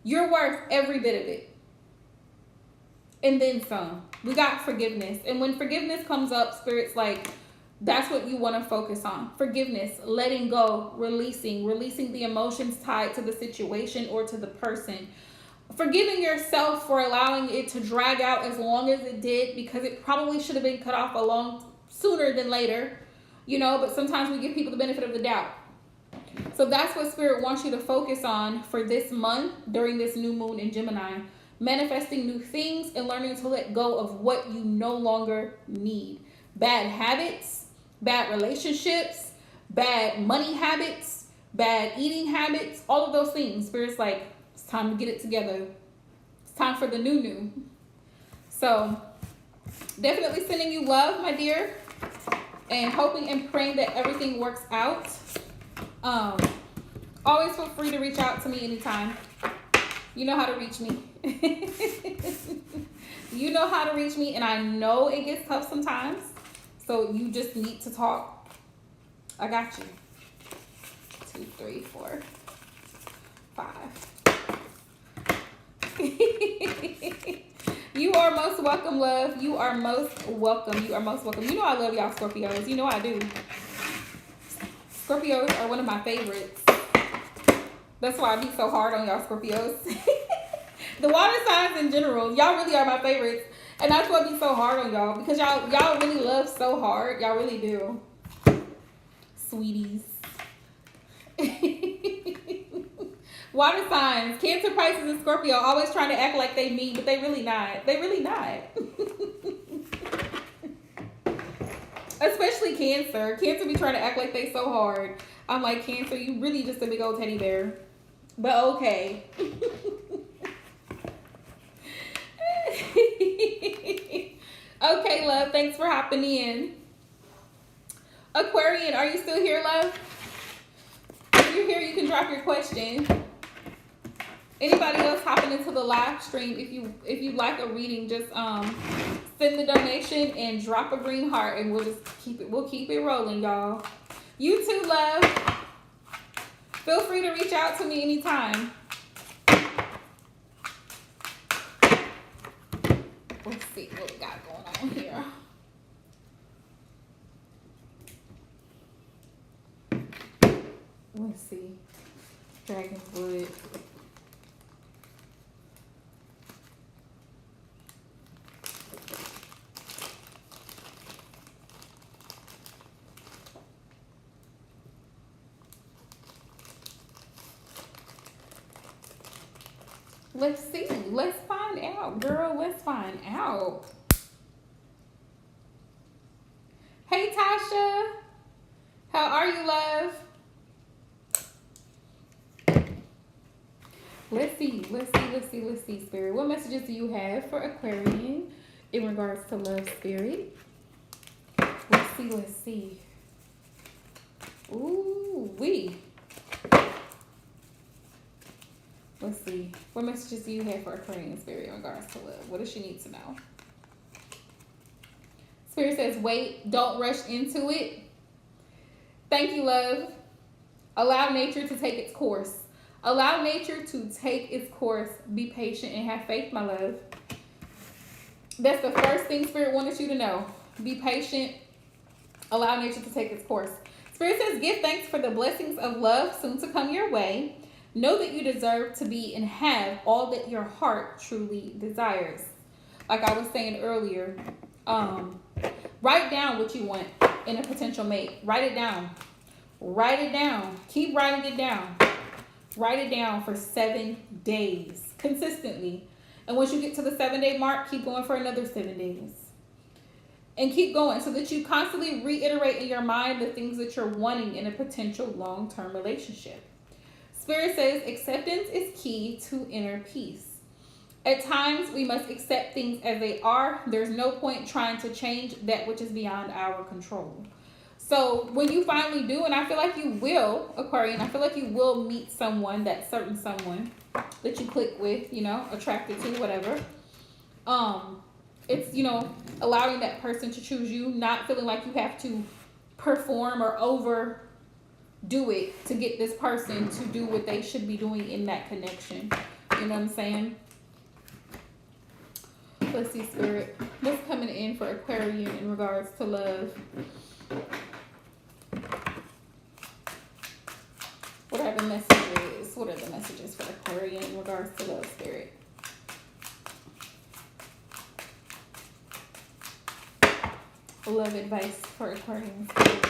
S1: You're worth every bit of it. And then some. We got forgiveness. And when forgiveness comes up, Spirit's like, that's what you want to focus on. Forgiveness, letting go, releasing the emotions tied to the situation or to the person. Forgiving yourself for allowing it to drag out as long as it did, because it probably should have been cut off a long sooner than later. You know, but sometimes we give people the benefit of the doubt. So that's what Spirit wants you to focus on for this month during this new moon in Gemini. Manifesting new things and learning to let go of what you no longer need. Bad habits, bad relationships, bad money habits, bad eating habits, all of those things. Spirit's like, it's time to get it together. It's time for the new. So definitely sending you love, my dear, and hoping and praying that everything works out. Always feel free to reach out to me anytime. You know how to reach me. You know how to reach me, and I know it gets tough sometimes. So you just need to talk. I got you. 2, 3, 4, 5. You are most welcome, love. You are most welcome. You are most welcome. You know I love y'all Scorpios. You know I do. Scorpios are one of my favorites. That's why I be so hard on y'all Scorpios. The water signs in general, y'all really are my favorites. And that's why I be so hard on y'all, because y'all really love so hard. Y'all really do. Sweeties. Water signs, Cancer, Pisces, and Scorpio always trying to act like they mean, but they really not. They really not. Especially Cancer. Cancer be trying to act like they so hard. I'm like, Cancer, you really just a big old teddy bear. But okay. Okay, love. Thanks for hopping in. Aquarian, are you still here, love? If you're here, you can drop your question. Anybody else hopping into the live stream, if you'd like a reading, just send the donation and drop a green heart, and we'll keep it rolling, y'all. You too, love. Feel free to reach out to me anytime. Let's see what we got going on here. Let's see. Dragon's Blood. Let's see. Let's find out, girl. Let's find out. Hey, Tasha. How are you, love? Let's see, Spirit. What messages do you have for Aquarian in regards to love, Spirit? Let's see. Ooh, Let's see. What messages do you have for Aquarian, Spirit, in regards to love? What does she need to know? Spirit says, wait, don't rush into it. Thank you, love. Allow nature to take its course. Allow nature to take its course. Be patient and have faith, my love. That's the first thing Spirit wanted you to know. Be patient. Allow nature to take its course. Spirit says, give thanks for the blessings of love soon to come your way. Know that you deserve to be and have all that your heart truly desires. Like I was saying earlier, write down what you want in a potential mate. Write it down. Write it down. Keep writing it down. Write it down for 7 days consistently. And once you get to the 7-day mark, keep going for another 7 days. And keep going so that you constantly reiterate in your mind the things that you're wanting in a potential long-term relationship. Spirit says acceptance is key to inner peace. At times, we must accept things as they are. There's no point trying to change that which is beyond our control. So when you finally do, and I feel like you will, Aquarian, I feel like you will meet someone, that certain someone that you click with, you know, attracted to, whatever. It's, you know, allowing that person to choose you, not feeling like you have to perform or overdo it to get this person to do what they should be doing in that connection. You know what I'm saying? Let's see, Spirit. What's coming in for Aquarian in regards to love? What are the messages? What are the messages for Aquarian in regards to love, Spirit? Love advice for Aquarian, Spirit.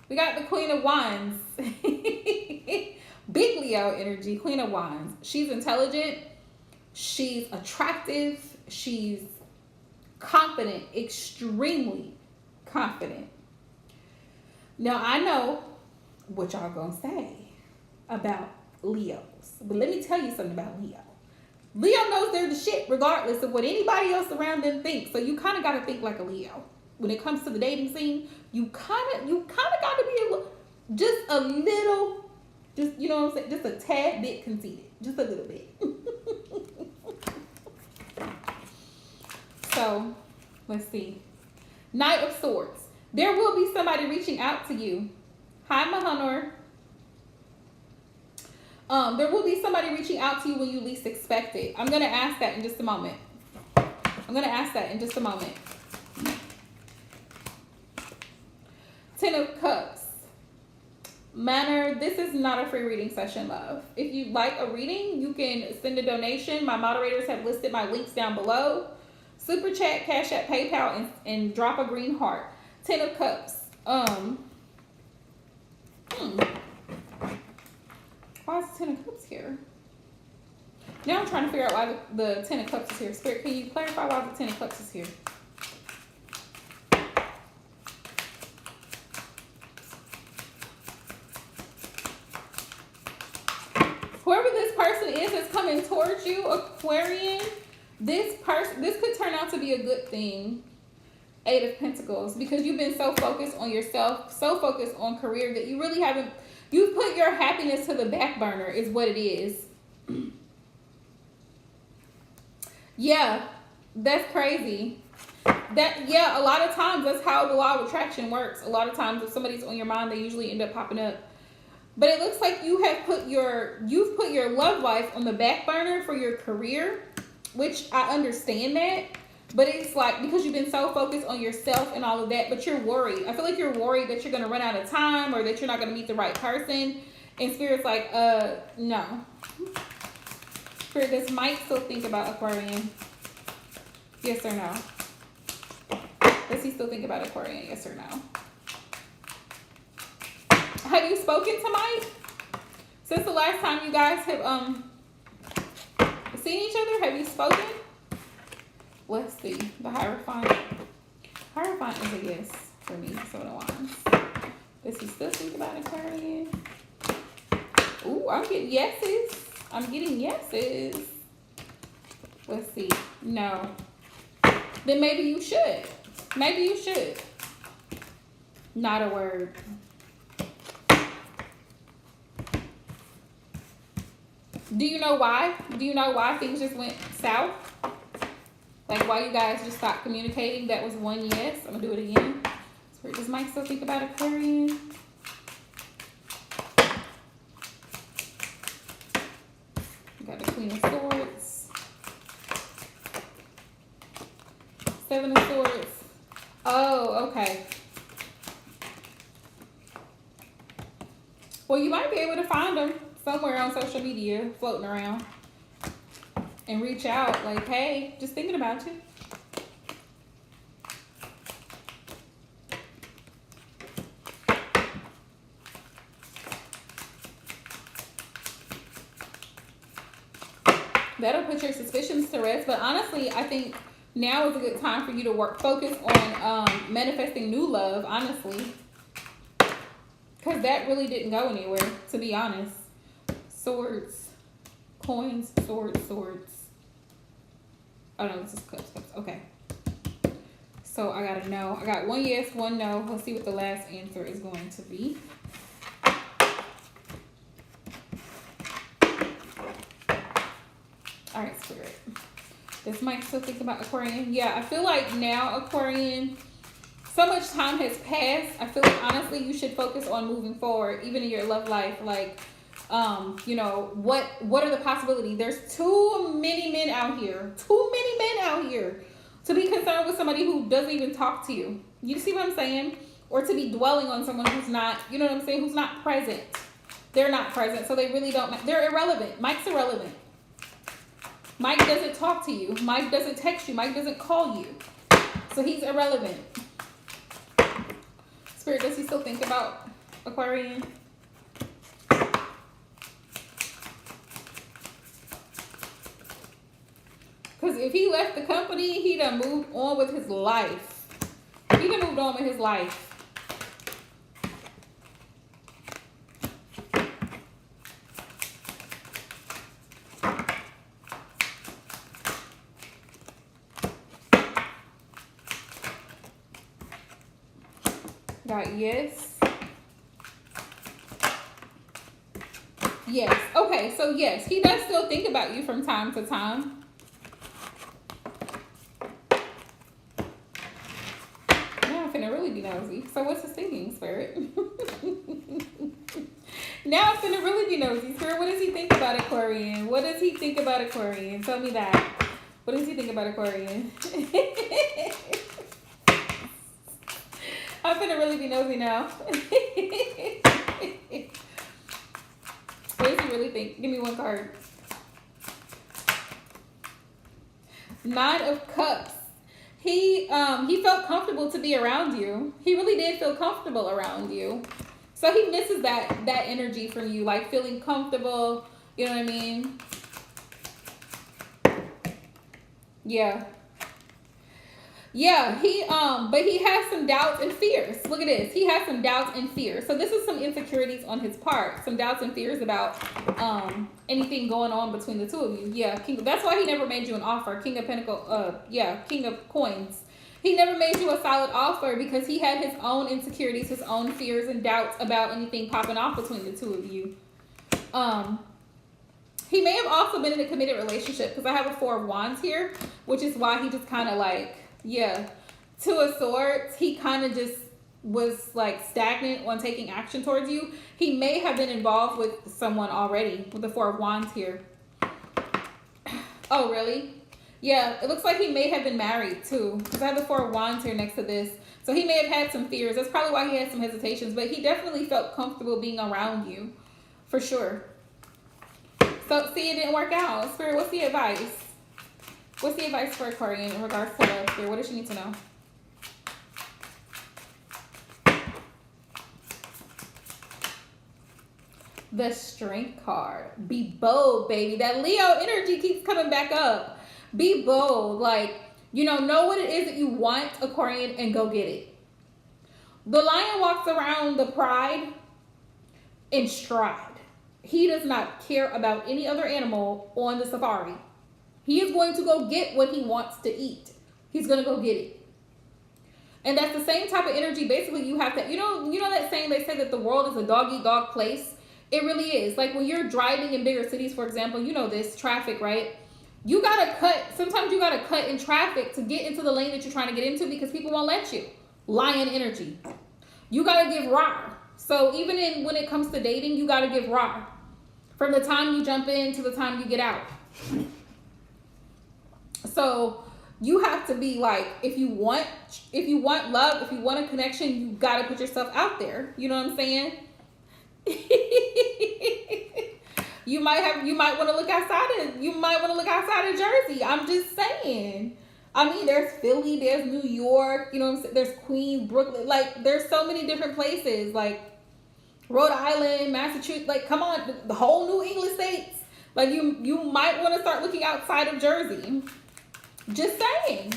S1: We got the Queen of Wands. Big Leo energy, Queen of Wands. She's intelligent. She's attractive. She's confident, extremely confident. Now, I know what y'all gonna say about Leos, but let me tell you something about Leo. Leo knows they're the shit regardless of what anybody else around them thinks. So you kind of got to think like a Leo. When it comes to the dating scene, you kind of got to be just a little, you know what I'm saying? Just a tad bit conceited. Just a little bit. So, let's see. Knight of Swords. There will be somebody reaching out to you. Hi, Mahanor. There will be somebody reaching out to you when you least expect it. I'm going to ask that in just a moment. Ten of Cups. Manor, this is not a free reading session, love. If you'd like a reading, you can send a donation. My moderators have listed my links down below. Super Chat, Cash App, PayPal, and drop a green heart. Ten of Cups. Why is the Ten of Cups here? Now I'm trying to figure out why the Ten of Cups is here. Spirit, can you clarify why the Ten of Cups is here? Whoever this person is that's coming towards you, Aquarian, this could turn out to be a good thing. Eight of Pentacles, because you've been so focused on yourself, so focused on career that you really haven't, you've put your happiness to the back burner is what it is. Yeah, that's crazy. A lot of times that's how the law of attraction works. A lot of times if somebody's on your mind, they usually end up popping up. But it looks like you've put your love life on the back burner for your career, which I understand that. But it's like, because you've been so focused on yourself and all of that, but you're worried. I feel like you're worried that you're going to run out of time or that you're not going to meet the right person. And Spirit's like, no. Spirit, does Mike still think about Aquarian? Yes or no? Does he still think about Aquarian? Yes or no? Have you spoken to Mike? Since the last time you guys have seen each other, have you spoken? Let's see. The Hierophant. Hierophant is a yes for me. So no Wands. Does he still think about Aquarian? Ooh, I'm getting yeses. I'm getting yeses. Let's see. No. Then maybe you should. Maybe you should. Not a word. Do you know why? Do you know why things just went south? Like why you guys just stopped communicating? That was one yes. I'm gonna do it again. So does Mike still think about Aquarian? Got the Queen of Swords. Seven of Swords. Oh, okay. Well, you might be able to find them somewhere on social media, floating around, and reach out like, hey, just thinking about you. That'll put your suspicions to rest. But honestly, I think now is a good time for you to focus on manifesting new love, honestly. Because that really didn't go anywhere, to be honest. Swords, coins, swords, swords. Oh no, this is cups, cups. Okay. So I gotta know. I got one yes, one no. Let's see what the last answer is going to be. All right, Spirit. Does Mike still think about Aquarian? Yeah, I feel like now Aquarian, so much time has passed. I feel like honestly you should focus on moving forward, even in your love life. Like, you know, what are the possibilities? There's too many men out here. Too many men out here to be concerned with somebody who doesn't even talk to you. You see what I'm saying? Or to be dwelling on someone who's not, you know what I'm saying, who's not present. They're not present, so they really don't, they're irrelevant. Mike's irrelevant. Mike doesn't talk to you. Mike doesn't text you. Mike doesn't call you. So he's irrelevant. Spirit, does he still think about Aquarian? Because if he left the company, he done moved on with his life. He done moved on with his life. Got yes. Yes. Okay, so yes, he does still think about you from time to time. Now I'm finna really be nosy. So what's his thinking, Spirit? Now I'm finna really be nosy. Spirit, what does he think about Aquarian? What does he think about Aquarian? Tell me that. What does he think about Aquarian? I'm finna really be nosy now. What does he really think? Give me one card. Nine of Cups. He felt comfortable to be around you. He really did feel comfortable around you. So he misses that energy from you, like feeling comfortable. You know what I mean? Yeah. Yeah, but he has some doubts and fears. Look at this. He has some doubts and fears. So this is some insecurities on his part. Some doubts and fears about anything going on between the two of you. Yeah, that's why he never made you an offer. King of King of Coins. He never made you a solid offer because he had his own insecurities, his own fears and doubts about anything popping off between the two of you. He may have also been in a committed relationship because I have a Four of Wands here, which is why he just kind of like, yeah, Two of Swords, he kind of just was like stagnant on taking action towards you. He may have been involved with someone already with the Four of Wands here. Oh, really? Yeah, it looks like he may have been married too because I have the Four of Wands here next to this. So he may have had some fears. That's probably why he had some hesitations, but he definitely felt comfortable being around you for sure. So, see, it didn't work out. Spirit, what's the advice? What's the advice for Aquarian in regards to love? Spirit, what does she need to know? The Strength card. Be bold, baby. That Leo energy keeps coming back up. Be bold. Like, Know what it is that you want, Aquarian, and go get it. The lion walks around the pride in stride. He does not care about any other animal on the safari. He is going to go get what he wants to eat. He's going to go get it. And that's the same type of energy. Basically, you have to, you know that saying, they say that the world is a dog-eat-dog place? It really is. Like when you're driving in bigger cities, for example, this traffic, right? You got to cut. Sometimes you got to cut in traffic to get into the lane that you're trying to get into because people won't let you. Lion energy. You got to give raw. So even when it comes to dating, you got to give raw. From the time you jump in to the time you get out. So you have to be like, if you want love, if you want a connection, you got to put yourself out there. You know what I'm saying? You might want to look outside of Jersey. I'm just saying. I mean, there's Philly, there's New York, there's Queens, Brooklyn. Like, there's so many different places. Like, Rhode Island, Massachusetts. Like, come on, the whole New England states. Like, you might want to start looking outside of Jersey. Just saying.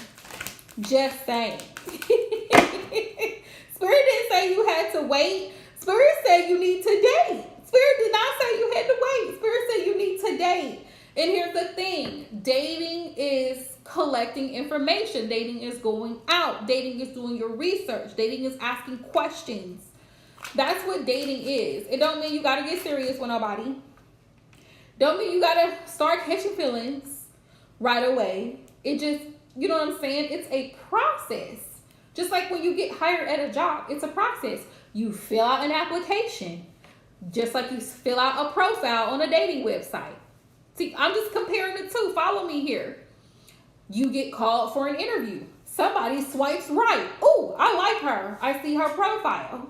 S1: Just saying. Spirit didn't say you had to wait. Spirit said you need to date. Spirit did not say you had to wait. Spirit said you need to date. And here's the thing. Dating is collecting information. Dating is going out. Dating is doing your research. Dating is asking questions. That's what dating is. It don't mean you got to get serious with nobody. Don't mean you got to start catching feelings right away. It just, you know what I'm saying? It's a process. Just like when you get hired at a job, it's a process. You fill out an application. Just like you fill out a profile on a dating website. See, I'm just comparing the two. Follow me here. You get called for an interview. Somebody swipes right. Oh, I like her. I see her profile.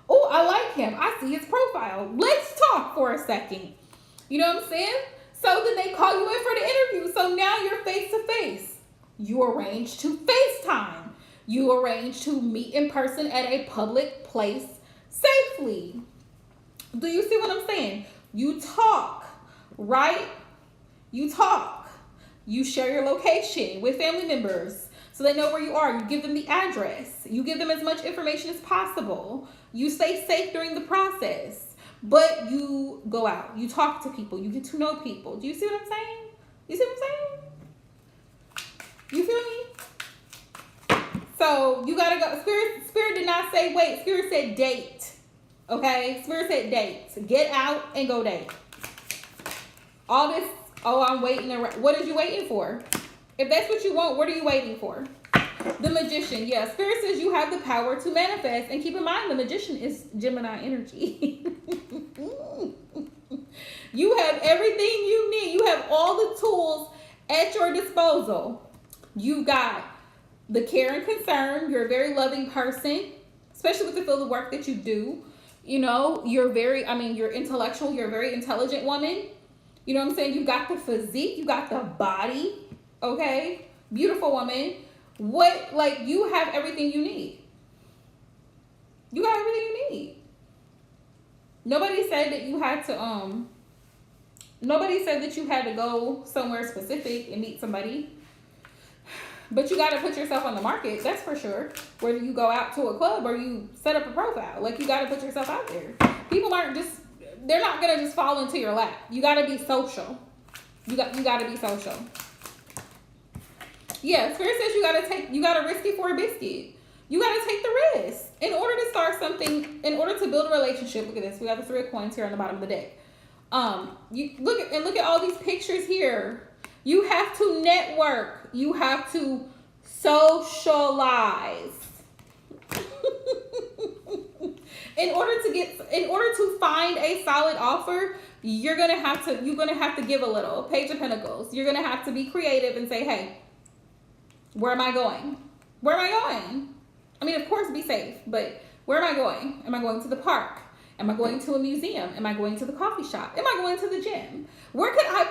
S1: Oh, I like him. I see his profile. Let's talk for a second. You know what I'm saying? So then they call you in for the interview. So now you're face to face. You arrange to FaceTime. You arrange to meet in person at a public place safely. Do you see what I'm saying? You talk, right? You talk. You share your location with family members so they know where you are. You give them the address. You give them as much information as possible. You stay safe during the process. But you go out. You talk to people. You get to know people. Do you see what I'm saying? You see what I'm saying? You feel me? So you gotta go. Spirit did not say wait. Spirit said date. Okay? Spirit said date. So get out and go date. All this, I'm waiting around. What are you waiting for? If that's what you want, what are you waiting for? The Magician. Yeah, Spirit says you have the power to manifest. And keep in mind, the Magician is Gemini energy. You have everything you need. You have all the tools at your disposal. You got the care and concern. You're a very loving person, especially with the field of work that you do. You're intellectual. You're a very intelligent woman. You know what I'm saying? You got the physique. You got the body. Okay? Beautiful woman. You have everything you need. You got everything you need. Nobody said that you had to, nobody said that you had to go somewhere specific and meet somebody. But you got to put yourself on the market, that's for sure. Whether you go out to a club or you set up a profile. Like, you got to put yourself out there. People they're not going to just fall into your lap. You got to be social. You got to be social. Yeah, Spirit says you got to risk it for a biscuit. You got to take the risk. In order to start something, in order to build a relationship, look at this. We have the 3 of coins here on the bottom of the deck. You look at all these pictures here. You have to network. You have to socialize. In order to find a solid offer, you're gonna have to give a little. Page of Pentacles. You're gonna have to be creative and say, hey, where am I going? Where am I going? I mean, of course, be safe, but where am I going? Am I going to the park? Am I going to a museum? Am I going to the coffee shop? Am I going to the gym? Where could I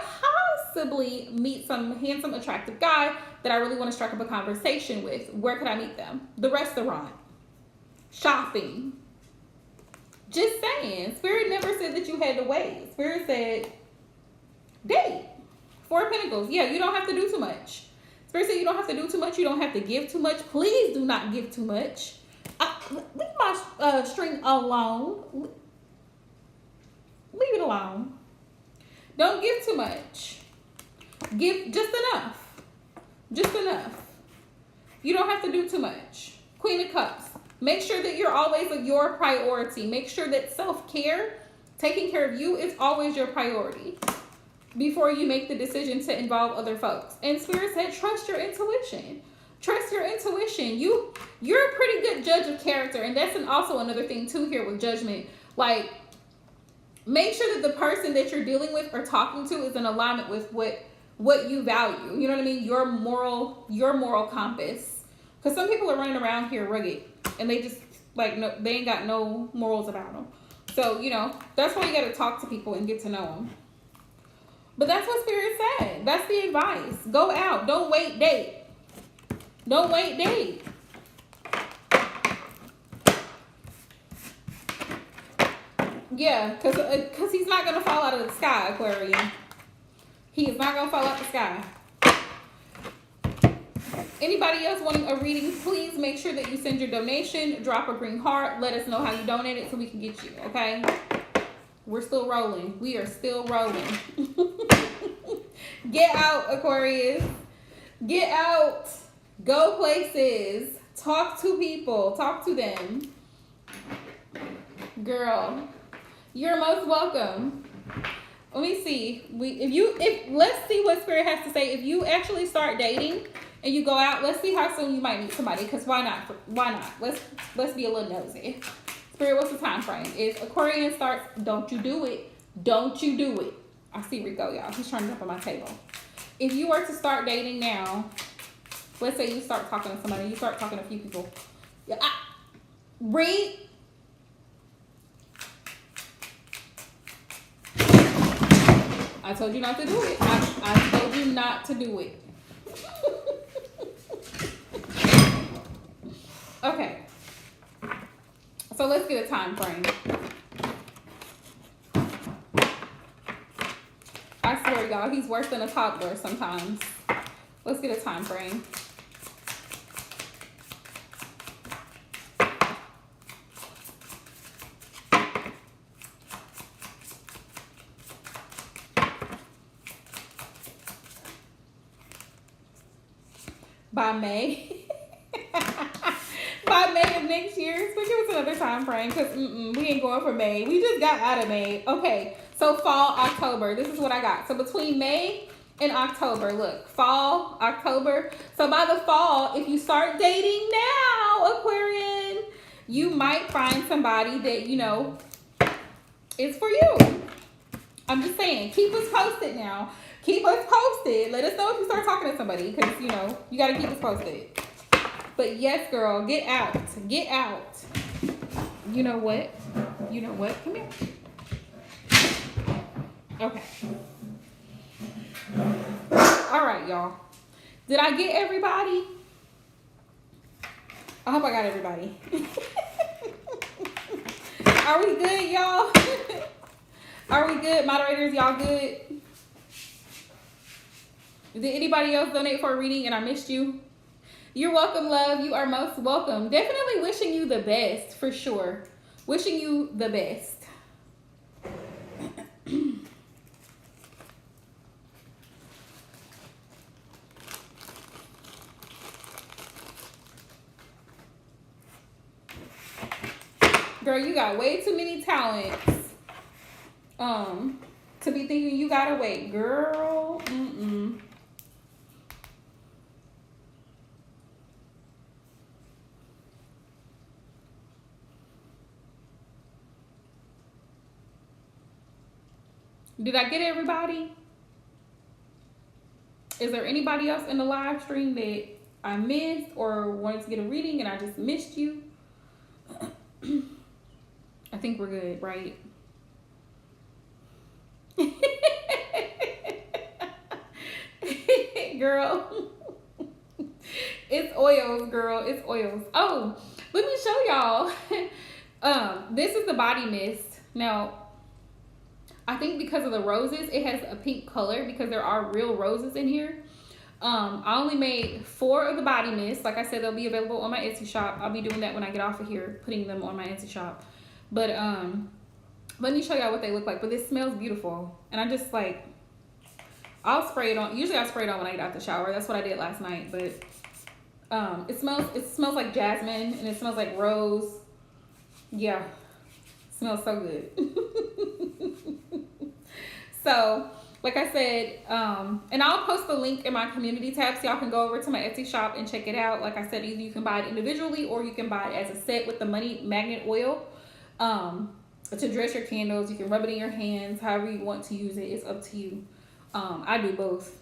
S1: possibly meet some handsome, attractive guy that I really want to strike up a conversation with? Where could I meet them? The restaurant. Shopping. Just saying. Spirit never said that you had to wait. Spirit said date. Four of Pentacles. Yeah, you don't have to do too much. Spirit said you don't have to do too much. You don't have to give too much. Please do not give too much. Leave my string alone. Leave it alone. Don't give too much. Give just enough. Just enough. You don't have to do too much. Queen of Cups. Make sure that you're always your priority. Make sure that self-care, taking care of you, is always your priority before you make the decision to involve other folks. And Spirit said, trust your intuition. Trust your intuition. You're a pretty good judge of character. And that's also another thing too here with judgment. Like, make sure that the person that you're dealing with or talking to is in alignment with what you value. You know what I mean? Your moral compass. Because some people are running around here rugged and they just like no, they ain't got no morals about them. So, you know, that's why you got to talk to people and get to know them. But that's what Spirit said. That's the advice. Go out. Don't wait, date. Don't wait, date. Yeah, because he's not going to fall out of the sky, Aquarian. He is not going to fall out the sky. Anybody else wanting a reading, please make sure that you send your donation. Drop a green heart. Let us know how you donated so we can get you, okay? We're still rolling. We are still rolling. Get out, Aquarius. Get out. Go places. Talk to people. Talk to them. Girl, you're most welcome. Let me see. Let's see what Spirit has to say. If you actually start dating and you go out, let's see how soon you might meet somebody. Because why not? Why not? Let's be a little nosy. Spirit, what's the time frame? If Aquarian starts, don't you do it. Don't you do it. I see Rico, y'all. He's trying to jump on my table. If you were to start dating now, let's say you start talking to somebody, you start talking to a few people. Read. I told you not to do it. I told you not to do it. Okay. So let's get a time frame. I swear, y'all, he's worse than a toddler sometimes. Let's get a time frame. By May. By May of next year. So give us another time frame because we ain't going for May. We just got out of May. Okay, so fall, October. This is what I got. So between May and October, look, fall, October. So by the fall, if you start dating now, Aquarian, you might find somebody that, you know, is for you. I'm just saying, keep us posted now. Keep us posted. Let us know if you start talking to somebody because, you know, you got to keep us posted. But yes, girl, get out. Get out. You know what? You know what? Come here. Okay. All right, y'all. Did I get everybody? I hope I got everybody. Are we good, y'all? Are we good? Moderators, y'all good? Did anybody else donate for a reading and I missed you? You're welcome, love. You are most welcome. Definitely wishing you the best, for sure. Wishing you the best. Girl, you got way too many talents. To be thinking you gotta wait, girl. Did I get everybody? Is there anybody else in the live stream that I missed or wanted to get a reading and I just missed you? I think we're good, right? Girl. It's oils, girl. It's oils. Oh, let me show y'all. This is the body mist. Now, I think because of the roses, it has a pink color because there are real roses in here. I only made 4 of the body mists. Like I said, they'll be available on my Etsy shop. I'll be doing that when I get off of here, putting them on my Etsy shop. But let me show y'all what they look like. But this smells beautiful, and I just like, I'll spray it on. Usually I spray it on when I get out the shower. That's what I did last night. But it smells like jasmine, and it smells like rose. Yeah, it smells so good. So, like I said, and I'll post the link in my community tab so y'all can go over to my Etsy shop and check it out. Like I said, either you can buy it individually or you can buy it as a set with the money magnet oil to dress your candles. You can rub it in your hands, however you want to use it. It's up to you. I do both.